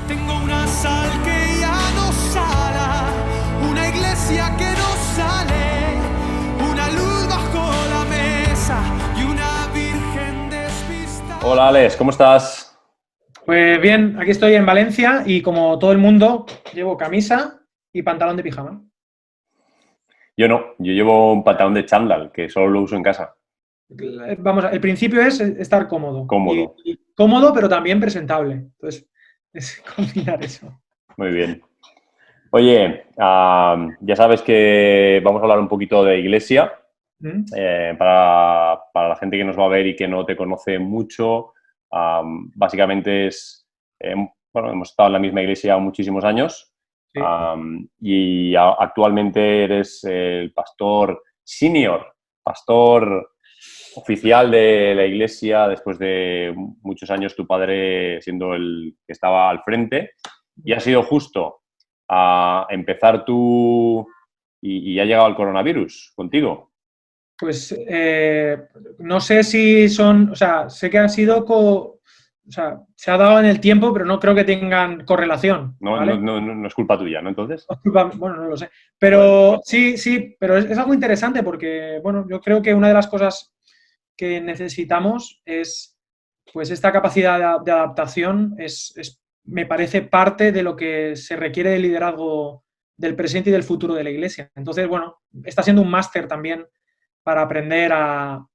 Tengo una sal que ya no sala, una iglesia que no sale, una luz bajo la mesa y una virgen despistada. Hola Alex, ¿cómo estás? Pues bien, aquí estoy en Valencia y como todo el mundo llevo camisa y pantalón de pijama. Yo no, yo llevo un pantalón de chándal, que solo lo uso en casa. Vamos, el principio es estar cómodo. Cómodo. Y cómodo, pero también presentable. Entonces, es combinar eso. Muy bien. Oye, ya sabes que vamos a hablar un poquito de iglesia. ¿Mm? Para la gente que nos va a ver y que no te conoce mucho, básicamente bueno, hemos estado en la misma iglesia muchísimos años. Sí. Actualmente eres el pastor senior, pastor oficial de la iglesia, después de muchos años tu padre siendo el que estaba al frente, y ha sido justo a empezar tú y ha llegado el coronavirus contigo. Pues no sé si son, o sea, sé que han sido, o sea, se ha dado en el tiempo, pero no creo que tengan correlación. No, ¿vale? no es culpa tuya, ¿no? Entonces. Bueno, no lo sé. Pero sí, pero es algo interesante porque, bueno, yo creo que una de las cosas que necesitamos es, pues, esta capacidad de adaptación me parece parte de lo que se requiere de liderazgo del presente y del futuro de la Iglesia. Entonces, bueno, está siendo un máster también para aprender a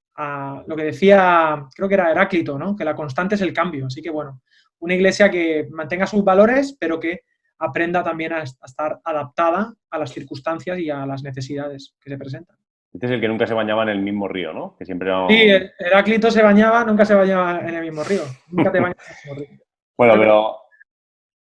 lo que decía, creo que era Heráclito, ¿no? Que la constante es el cambio. Así que, bueno, una Iglesia que mantenga sus valores, pero que aprenda también a estar adaptada a las circunstancias y a las necesidades que se presentan. Este es el que nunca se bañaba en el mismo río, ¿no? Que siempre era Sí, Heráclito se bañaba, nunca se bañaba en el mismo río. Nunca te bañas en el mismo río. Bueno, pero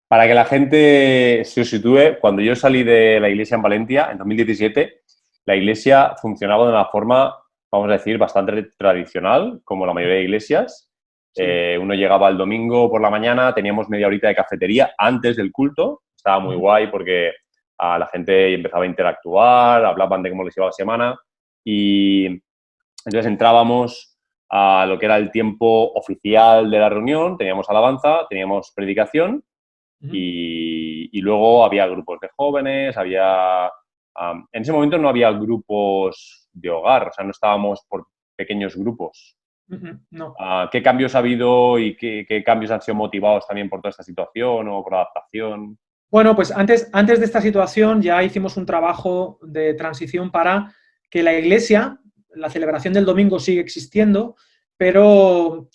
para que la gente se sitúe, cuando yo salí de la iglesia en Valencia, en 2017, la iglesia funcionaba de una forma, vamos a decir, bastante tradicional, como la mayoría de iglesias. Sí. Uno llegaba el domingo por la mañana, teníamos media horita de cafetería antes del culto. Estaba muy guay porque la gente empezaba a interactuar, hablaban de cómo les iba la semana. Y entonces entrábamos a lo que era el tiempo oficial de la reunión, teníamos alabanza, teníamos predicación y luego había grupos de jóvenes, en ese momento no había grupos de hogar, o sea, no estábamos por pequeños grupos. No. ¿Qué cambios ha habido y qué cambios han sido motivados también por toda esta situación o por adaptación? Bueno, pues antes de esta situación ya hicimos un trabajo de transición para que la Iglesia, la celebración del domingo sigue existiendo, pero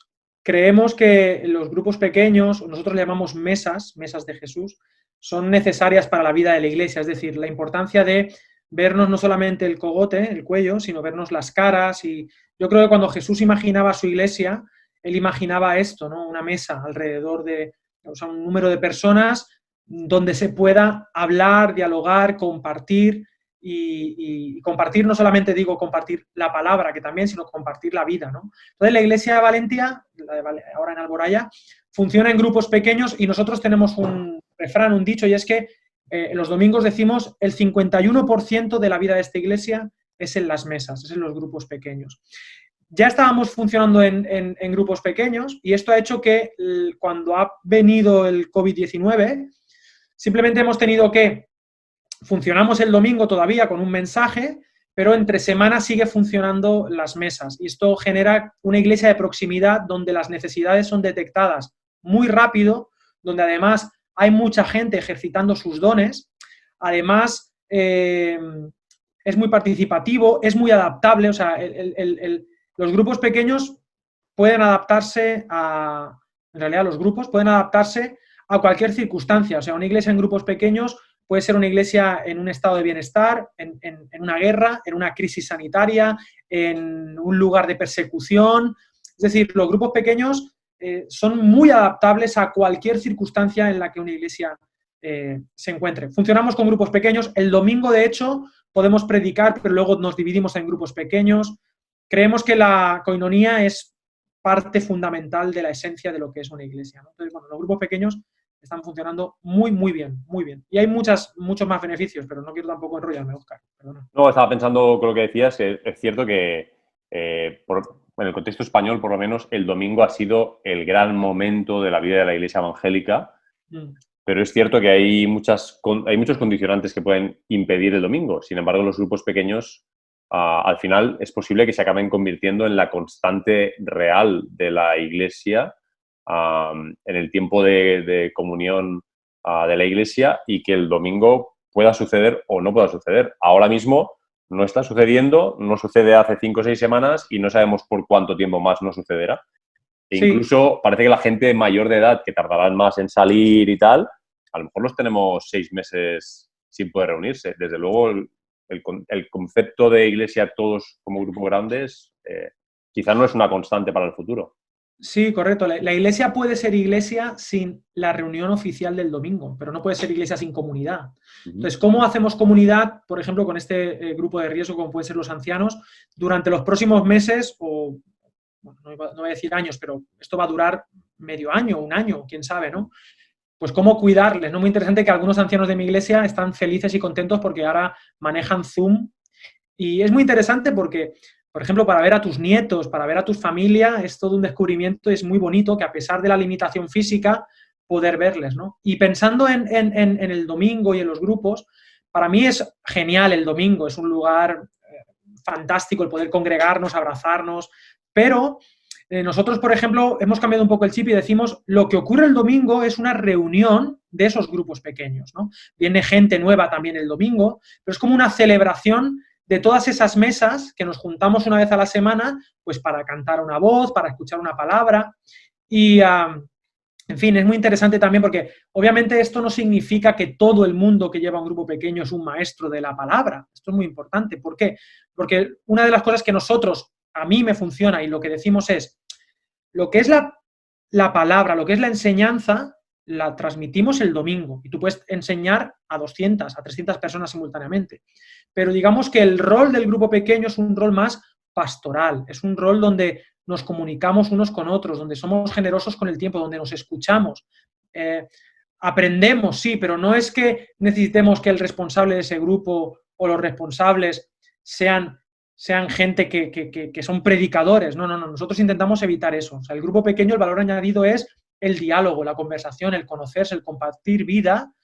creemos que los grupos pequeños, nosotros le llamamos mesas de Jesús, son necesarias para la vida de la Iglesia. Es decir, la importancia de vernos no solamente el cogote, el cuello, sino vernos las caras. Y yo creo que cuando Jesús imaginaba su Iglesia, él imaginaba esto, ¿no? Una mesa alrededor de, o sea, un número de personas donde se pueda hablar, dialogar, compartir y compartir, no solamente digo compartir la palabra, que también, sino compartir la vida, ¿no? Entonces la Iglesia de Valencia, ahora en Alboraya, funciona en grupos pequeños y nosotros tenemos un refrán, un dicho, y es que los domingos decimos el 51% de la vida de esta Iglesia es en las mesas, es en los grupos pequeños. Ya estábamos funcionando en grupos pequeños y esto ha hecho que cuando ha venido el COVID-19, simplemente hemos tenido que, funcionamos el domingo todavía con un mensaje, pero entre semanas sigue funcionando las mesas. Y esto genera una iglesia de proximidad donde las necesidades son detectadas muy rápido, donde además hay mucha gente ejercitando sus dones. Además, es muy participativo, es muy adaptable. O sea, los grupos pequeños pueden adaptarse en realidad los grupos pueden adaptarse a cualquier circunstancia. O sea, una iglesia en grupos pequeños puede ser una iglesia en un estado de bienestar, en una guerra, en una crisis sanitaria, en un lugar de persecución. Es decir, los grupos pequeños son muy adaptables a cualquier circunstancia en la que una iglesia se encuentre. Funcionamos con grupos pequeños. El domingo, de hecho, podemos predicar, pero luego nos dividimos en grupos pequeños. Creemos que la coinonía es parte fundamental de la esencia de lo que es una iglesia, ¿no? Entonces, bueno, los grupos pequeños están funcionando muy, muy bien, muy bien. Y hay muchos más beneficios, pero no quiero tampoco enrollarme, Óscar. Perdona. No, estaba pensando con lo que decías, que es cierto que en el contexto español, por lo menos, el domingo ha sido el gran momento de la vida de la iglesia evangélica. pero es cierto que hay muchos condicionantes que pueden impedir el domingo. Sin embargo, los grupos pequeños, al final, es posible que se acaben convirtiendo en la constante real de la Iglesia, en el tiempo de comunión de la Iglesia, y que el domingo pueda suceder o no pueda suceder. Ahora mismo no está sucediendo, no sucede hace 5 o 6 semanas y no sabemos por cuánto tiempo más no sucederá. E Sí. incluso parece que la gente mayor de edad, que tardarán más en salir y tal, a lo mejor los tenemos 6 meses sin poder reunirse. Desde luego, el concepto de iglesia todos como grupo grandes quizás no es una constante para el futuro. Sí, correcto. La iglesia puede ser iglesia sin la reunión oficial del domingo, pero no puede ser iglesia sin comunidad. Entonces, ¿cómo hacemos comunidad, por ejemplo, con este grupo de riesgo, como pueden ser los ancianos, durante los próximos meses o, bueno, no voy a decir años, pero esto va a durar medio año, un año, quién sabe, ¿no? Pues cómo cuidarles, ¿no? Muy interesante que algunos ancianos de mi iglesia están felices y contentos porque ahora manejan Zoom y es muy interesante porque, por ejemplo, para ver a tus nietos, para ver a tu familia, es todo un descubrimiento, es muy bonito que a pesar de la limitación física, poder verles, ¿no? Y pensando en el domingo y en los grupos, para mí es genial el domingo, es un lugar fantástico el poder congregarnos, abrazarnos, pero nosotros, por ejemplo, hemos cambiado un poco el chip y decimos lo que ocurre el domingo es una reunión de esos grupos pequeños, ¿no? Viene gente nueva también el domingo, pero es como una celebración de todas esas mesas que nos juntamos una vez a la semana, pues para cantar una voz, para escuchar una palabra y, en fin, es muy interesante también porque obviamente esto no significa que todo el mundo que lleva un grupo pequeño es un maestro de la palabra. Esto es muy importante. ¿Por qué? Porque una de las cosas que a mí me funciona y lo que decimos es, lo que es la palabra, lo que es la enseñanza, la transmitimos el domingo y tú puedes enseñar a 200, a 300 personas simultáneamente. Pero digamos que el rol del grupo pequeño es un rol más pastoral, es un rol donde nos comunicamos unos con otros, donde somos generosos con el tiempo, donde nos escuchamos. Aprendemos, sí, pero no es que necesitemos que el responsable de ese grupo o los responsables sean gente que son predicadores. No, nosotros intentamos evitar eso. O sea, el grupo pequeño, el valor añadido es el diálogo, la conversación, el conocerse, el compartir vida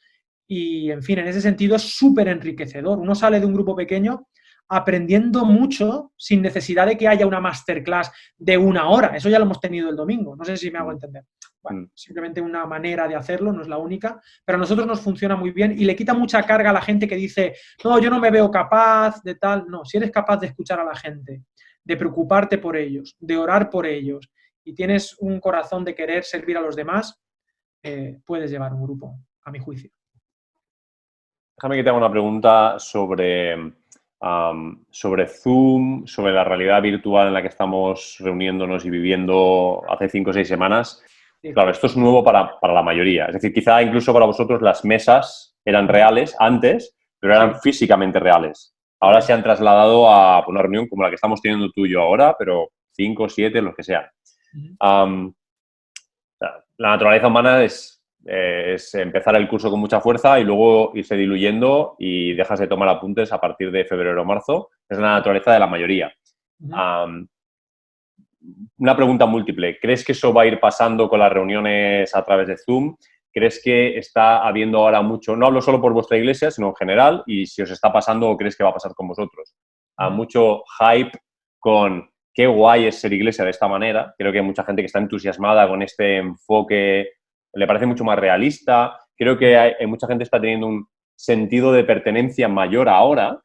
y, en fin, en ese sentido es súper enriquecedor. Uno sale de un grupo pequeño aprendiendo mucho sin necesidad de que haya una masterclass de 1 hora. Eso ya lo hemos tenido el domingo. No sé si me hago entender. Bueno, simplemente una manera de hacerlo, no es la única, pero a nosotros nos funciona muy bien y le quita mucha carga a la gente que dice, no, yo no me veo capaz de tal. No, si eres capaz de escuchar a la gente, de preocuparte por ellos, de orar por ellos y tienes un corazón de querer servir a los demás, puedes llevar un grupo, a mi juicio. Déjame que te haga una pregunta sobre Zoom, sobre la realidad virtual en la que estamos reuniéndonos y viviendo hace 5 o 6 semanas. Sí. Claro, esto es nuevo para la mayoría. Es decir, quizá incluso para vosotros las mesas eran reales antes, pero eran físicamente reales. Ahora se han trasladado a una reunión como la que estamos teniendo tú y yo ahora, pero 5, 7, los que sean. La naturaleza humana es empezar el curso con mucha fuerza y luego irse diluyendo y dejas de tomar apuntes a partir de febrero o marzo. Es la naturaleza de la mayoría. Una pregunta múltiple. ¿Crees que eso va a ir pasando con las reuniones a través de Zoom? ¿Crees que está habiendo ahora mucho, no hablo solo por vuestra iglesia, sino en general, y si os está pasando o crees que va a pasar con vosotros? Mucho hype con qué guay es ser iglesia de esta manera. Creo que hay mucha gente que está entusiasmada con este enfoque, le parece mucho más realista. Creo que hay mucha gente que está teniendo un sentido de pertenencia mayor ahora,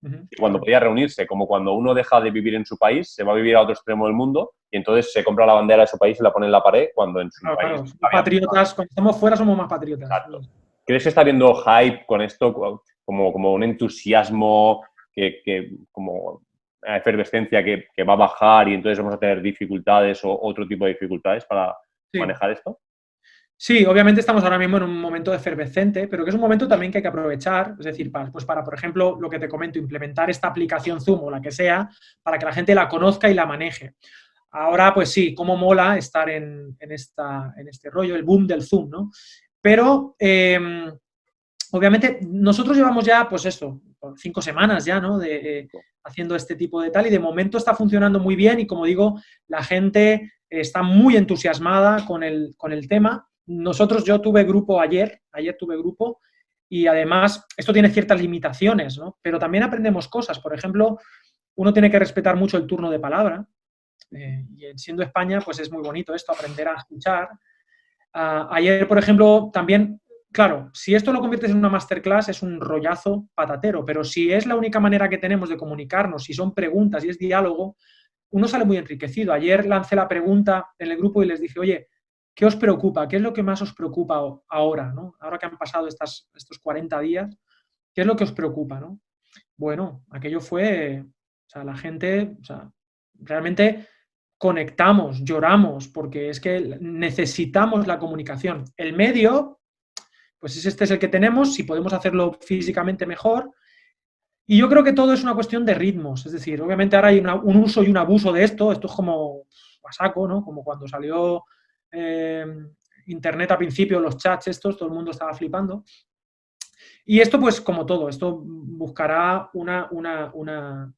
que cuando podía reunirse, como cuando uno deja de vivir en su país, se va a vivir a otro extremo del mundo y entonces se compra la bandera de su país y la pone en la pared cuando en su país... Claro. Patriotas, cuando estamos fuera somos más patriotas. Exacto. ¿Crees que está habiendo hype con esto, como un entusiasmo, como una efervescencia que va a bajar y entonces vamos a tener dificultades o otro tipo de dificultades para manejar esto? Sí, obviamente estamos ahora mismo en un momento efervescente, pero que es un momento también que hay que aprovechar, es decir, para, por ejemplo, lo que te comento, implementar esta aplicación Zoom o la que sea, para que la gente la conozca y la maneje. Ahora, pues sí, cómo mola estar en este rollo, el boom del Zoom, ¿no? Pero, obviamente, nosotros llevamos ya, pues eso, 5 semanas ya, ¿no? Haciendo este tipo de tal y de momento está funcionando muy bien y, como digo, la gente está muy entusiasmada con el tema. yo tuve grupo ayer tuve grupo, y además esto tiene ciertas limitaciones, ¿no? Pero también aprendemos cosas. Por ejemplo, uno tiene que respetar mucho el turno de palabra, y siendo España, pues es muy bonito esto, aprender a escuchar. Ayer, por ejemplo, también, claro, si esto lo conviertes en una masterclass es un rollazo patatero, pero si es la única manera que tenemos de comunicarnos, si son preguntas y es diálogo, uno sale muy enriquecido. Ayer lancé la pregunta en el grupo y les dije, oye, ¿qué os preocupa? ¿Qué es lo que más os preocupa ahora, ¿no? Ahora que han pasado estos 40 días, ¿qué es lo que os preocupa, ¿no? Bueno, aquello fue, o sea, la gente, o sea, realmente conectamos, lloramos, porque es que necesitamos la comunicación. El medio, pues este es el que tenemos, si podemos hacerlo físicamente mejor. Y yo creo que todo es una cuestión de ritmos, es decir, obviamente ahora hay un uso y un abuso de esto es como a saco, ¿no? Como cuando salió Internet al principio, los chats estos, todo el mundo estaba flipando. Y esto, pues como todo, esto buscará una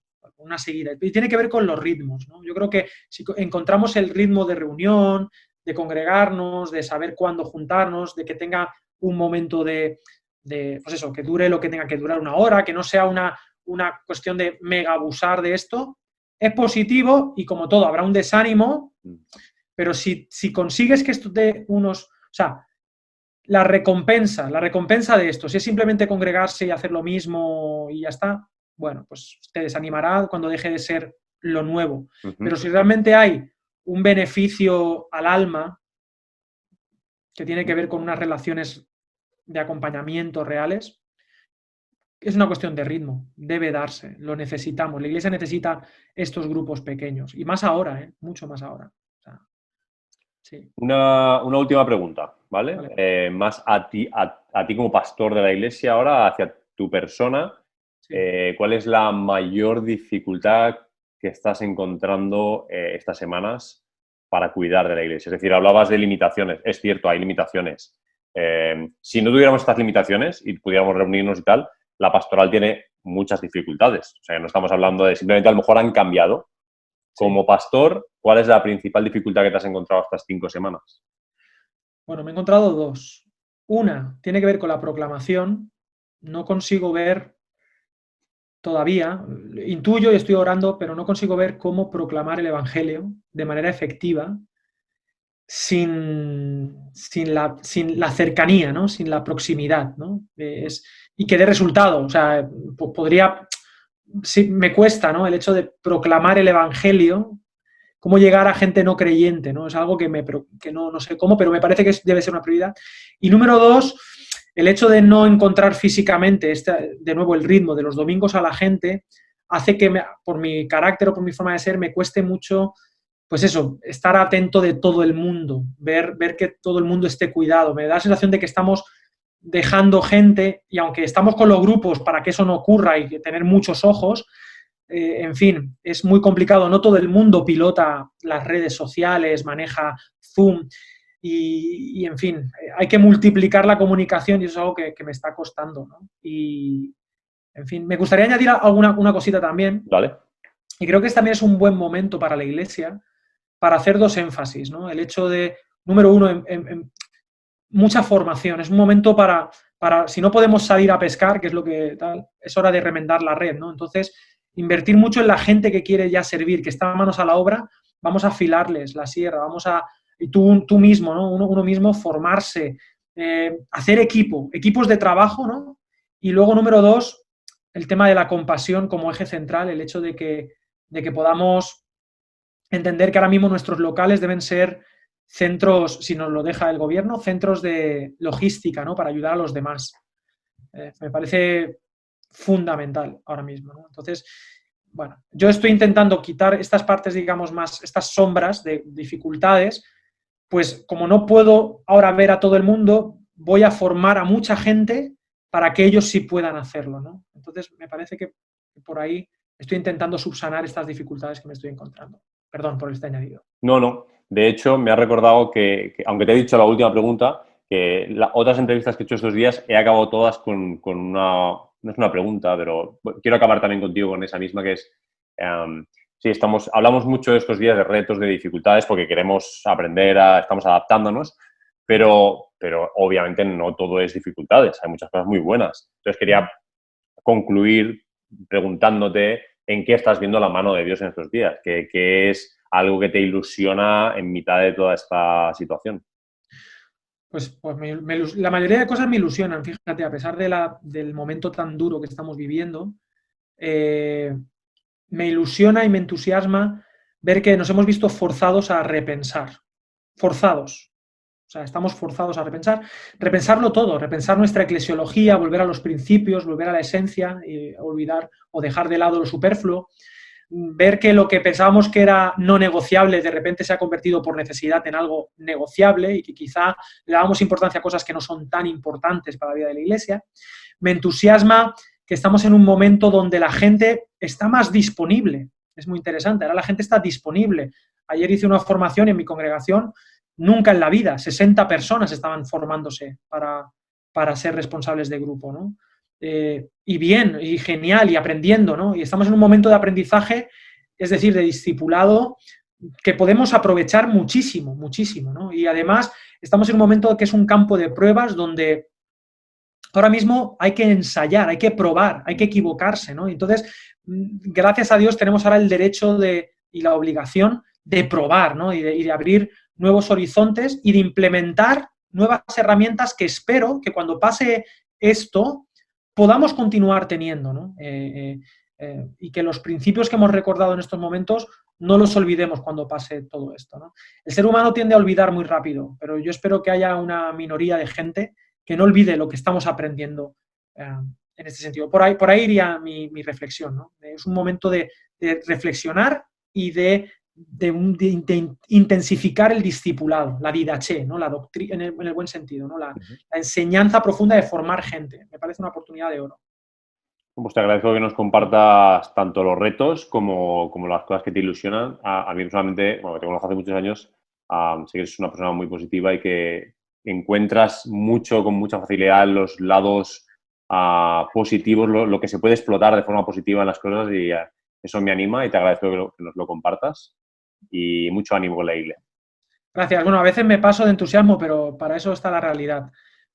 seguida. Y tiene que ver con los ritmos, ¿no? Yo creo que si encontramos el ritmo de reunión, de congregarnos, de saber cuándo juntarnos, de que tenga un momento pues eso, que dure lo que tenga que durar, una hora, que no sea una cuestión de mega abusar de esto, es positivo y como todo, habrá un desánimo, pero si consigues que esto dé unos... O sea, la recompensa de esto, si es simplemente congregarse y hacer lo mismo y ya está, bueno, pues te desanimará cuando deje de ser lo nuevo. Pero si realmente hay un beneficio al alma que tiene que ver con unas relaciones de acompañamiento reales, es una cuestión de ritmo, debe darse, lo necesitamos. La Iglesia necesita estos grupos pequeños, y más ahora, mucho más ahora. O sea, sí. Una última pregunta, ¿vale? Vale. Más a ti como pastor de la Iglesia ahora, hacia tu persona. Sí. ¿Cuál es la mayor dificultad que estás encontrando estas semanas para cuidar de la Iglesia? Es decir, hablabas de limitaciones. Es cierto, hay limitaciones. Si no tuviéramos estas limitaciones y pudiéramos reunirnos y tal, la pastoral tiene muchas dificultades. O sea, no estamos hablando de simplemente a lo mejor han cambiado. Como pastor, ¿cuál es la principal dificultad que te has encontrado estas 5 semanas? Bueno, me he encontrado dos. Una tiene que ver con la proclamación. No consigo ver todavía, intuyo y estoy orando, pero no consigo ver cómo proclamar el Evangelio de manera efectiva sin la cercanía, ¿no? Sin la proximidad, ¿no? Y que dé resultado. O sea, podría... Sí, me cuesta, ¿no? El hecho de proclamar el Evangelio, cómo llegar a gente no creyente, ¿no? Es algo que no sé cómo, pero me parece que debe ser una prioridad. Y número dos, el hecho de no encontrar físicamente, de nuevo, el ritmo de los domingos a la gente, hace que por mi carácter o por mi forma de ser me cueste mucho, pues eso, estar atento de todo el mundo, ver que todo el mundo esté cuidado. Me da la sensación de que estamos dejando gente, y aunque estamos con los grupos para que eso no ocurra y que tener muchos ojos, en fin, es muy complicado. No todo el mundo pilota las redes sociales, maneja Zoom y en fin, hay que multiplicar la comunicación y eso es algo que me está costando, ¿no? Y, en fin, me gustaría añadir una cosita también. ¿Vale? Y creo que también es un buen momento para la Iglesia para hacer dos énfasis, ¿no? El hecho de, número uno, mucha formación. Es un momento para, si no podemos salir a pescar, que es lo que tal, es hora de remendar la red, ¿no? Entonces, invertir mucho en la gente que quiere ya servir, que está manos a la obra, vamos a afilarles la sierra, y tú mismo, ¿no? Uno mismo formarse, hacer equipos de trabajo, ¿no? Y luego, número dos, el tema de la compasión como eje central, el hecho de que podamos entender que ahora mismo nuestros locales deben ser centros, si nos lo deja el gobierno, centros de logística, ¿no? Para ayudar a los demás. Me parece fundamental ahora mismo, ¿no? Entonces, bueno, yo estoy intentando quitar estas partes, digamos, más, estas sombras de dificultades, pues como no puedo ahora ver a todo el mundo, voy a formar a mucha gente para que ellos sí puedan hacerlo, ¿no? Entonces, me parece que por ahí estoy intentando subsanar estas dificultades que me estoy encontrando. Perdón por este añadido. No. De hecho, me ha recordado que aunque te he dicho la última pregunta, que otras entrevistas que he hecho estos días he acabado todas con una... No es una pregunta, pero quiero acabar también contigo con esa misma, que es... sí, hablamos mucho estos días de retos, de dificultades, porque queremos aprender, estamos adaptándonos, pero obviamente no todo es dificultades, hay muchas cosas muy buenas. Entonces quería concluir preguntándote en qué estás viendo la mano de Dios en estos días, qué es algo que te ilusiona en mitad de toda esta situación. Pues la mayoría de cosas me ilusionan, fíjate, a pesar del momento tan duro que estamos viviendo, me ilusiona y me entusiasma ver que nos hemos visto forzados a repensar, forzados. O sea, estamos forzados a repensarlo todo, repensar nuestra eclesiología, volver a los principios, volver a la esencia, olvidar o dejar de lado lo superfluo, ver que lo que pensábamos que era no negociable de repente se ha convertido por necesidad en algo negociable y que quizá le damos importancia a cosas que no son tan importantes para la vida de la Iglesia. Me entusiasma que estamos en un momento donde la gente está más disponible. Es muy interesante, ahora la gente está disponible. Ayer hice una formación en mi congregación. Nunca en la vida, 60 personas estaban formándose para ser responsables de grupo, ¿no? Y bien, y genial, y aprendiendo, ¿no? Y estamos en un momento de aprendizaje, es decir, de discipulado, que podemos aprovechar muchísimo, muchísimo, ¿no? Y además estamos en un momento que es un campo de pruebas donde ahora mismo hay que ensayar, hay que probar, hay que equivocarse, ¿no? Entonces, gracias a Dios tenemos ahora el derecho y la obligación de probar, ¿no? Y de abrir nuevos horizontes y de implementar nuevas herramientas que espero que cuando pase esto podamos continuar teniendo, ¿no? Y que los principios que hemos recordado en estos momentos no los olvidemos cuando pase todo esto, ¿no? El ser humano tiende a olvidar muy rápido, pero yo espero que haya una minoría de gente que no olvide lo que estamos aprendiendo en este sentido. Por ahí iría mi reflexión, ¿no? Es un momento de reflexionar y de intensificar el discipulado, la didaché, ¿no? La doctrina, en el buen sentido, ¿no? La enseñanza profunda de formar gente. Me parece una oportunidad de oro. Pues te agradezco que nos compartas tanto los retos como las cosas que te ilusionan. A mí personalmente, bueno, te conozco hace muchos años, sé que eres una persona muy positiva y que encuentras con mucha facilidad los lados positivos, lo que se puede explotar de forma positiva en las cosas, y eso me anima y te agradezco que nos lo compartas. Y mucho ánimo con la iglesia. Gracias. Bueno, a veces me paso de entusiasmo, pero para eso está la realidad.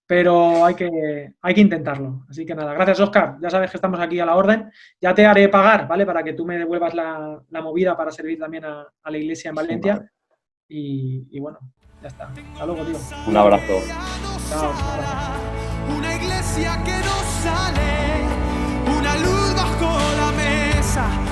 Pero hay que intentarlo. Así que nada, gracias, Óscar. Ya sabes que estamos aquí a la orden. Ya te haré pagar, ¿vale? Para que tú me devuelvas la movida para servir también a la iglesia en Valencia. Vale. Y bueno, ya está. Hasta luego, tío. Un abrazo. Chao. Una iglesia que no sale, una luz bajo la mesa.